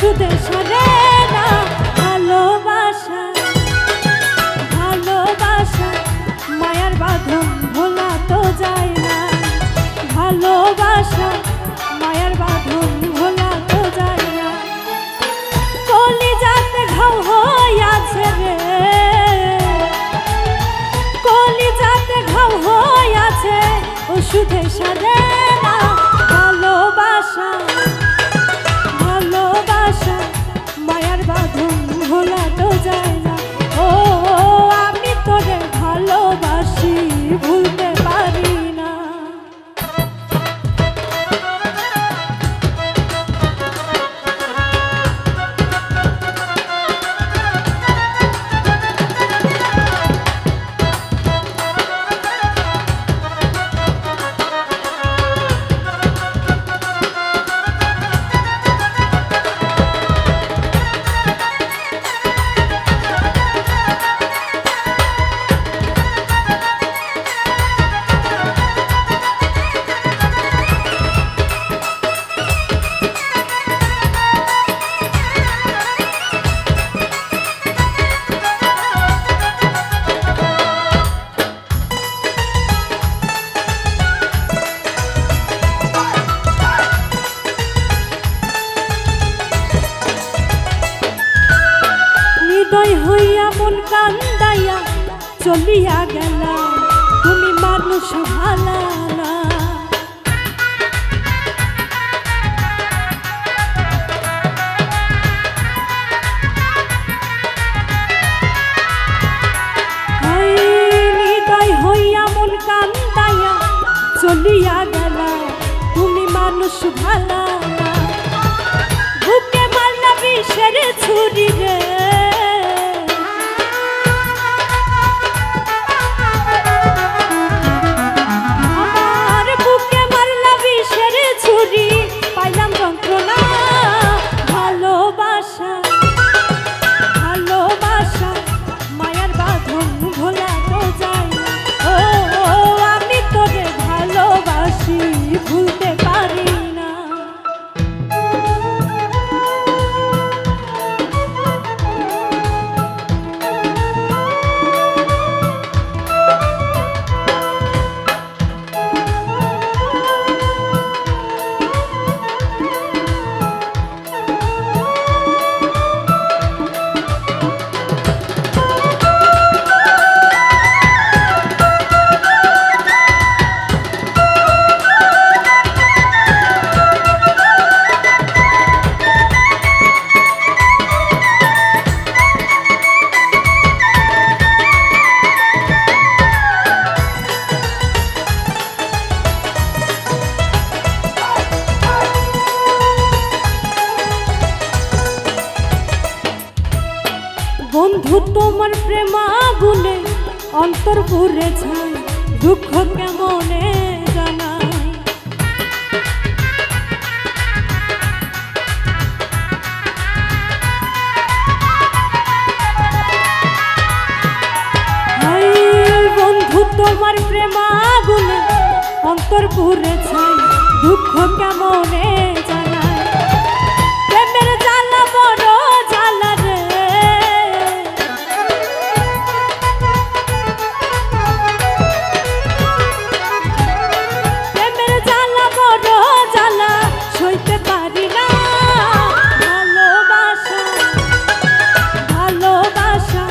ওষুধে সরে না ভালোবাসা, ভালোবাসা মায়ার বাঁধন ভোলা তো যায় না, ভালোবাসা মায়ার বাঁধন ভোলা তো যায় না। কলিজাতে ঘাও হইয়াছে রে, কলিজাতে ঘাও হইয়াছে ওষুধে সরে না ভালোবাসা, ভালোবাসা মায়ার বাঁধন ভোলা তো যায় না। ও আমি তোরে ভালোবাসি ভুলতে পারি না। হৃদয় হইয়া মন কান্দাইয়া চলিয়া গেলা, তুমি মানুষ ভালা না। হৃদয় হইয়া মন কান্দাইয়া চলিয়া গেলা, তুমি মানুষ ভালা না। বুকে মারলা বিষের ছুরি রে, পাইলাম যন্ত্রণা। ভালোবাসা, ভালোবাসা মায়ার বাঁধন ভোলা তো যায় না। ও আমি তোরে ভালোবাসি ভুলতে পারি না। বন্ধু তোমার প্রেমা গুনে অন্তর পুরে যায়, দুঃখ কেমনে জানাই। বন্ধু তোমার প্রেমা গুনে অন্তর পুরে যায়, দুঃখ কেমনে জানাই। প্রেমের জ্বালা বড় জ্বালা রে, সইতে পারি না। ভালোবাসা, ভালোবাসা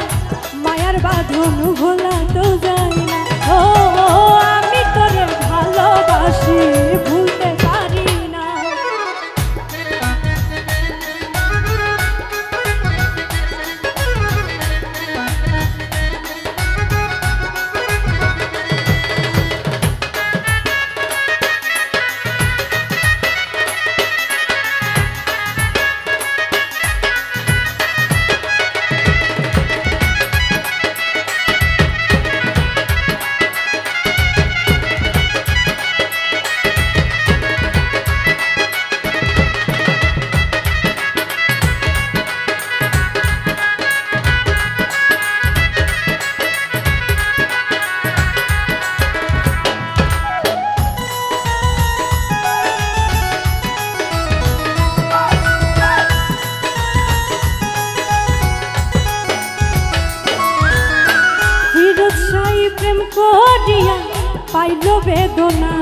মায়ার বাঁধন ভোলা তো যায় না। ও আমি তোরে ভালোবাসি ভুলতে পারি না। প্রেম করিয়া পাইল বেদনা,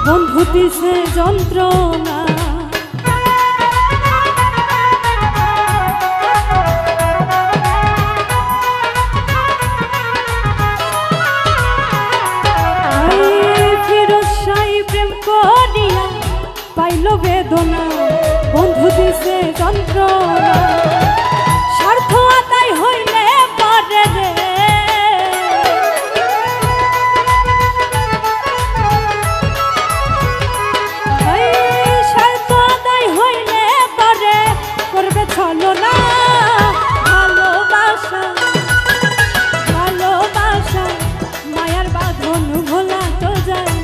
বন্ধু দিছে যন্ত্রণা। ফিরোজ শাহী প্রেম করিয়া পাইল বেদনা, বন্ধু দিছে যন্ত্রণা। স্বার্থ আদায় হইলে পারে রে, স্বার্থ আদায় হইলে পারে করবে ছলনা। ভালোবাসা ভালোবাসা মায়ার বাঁধন ভোলা তো যায়।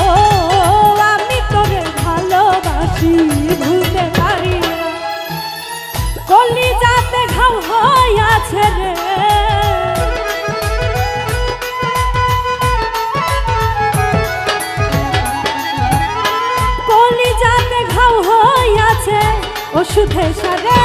ও আমি তোরে ভালোবাসি ভুলতে পারি না, কলিজাতে ঘাও হইয়াছে রে। কলিজাতে ঘাও হইয়াছে ওষুধে সারে।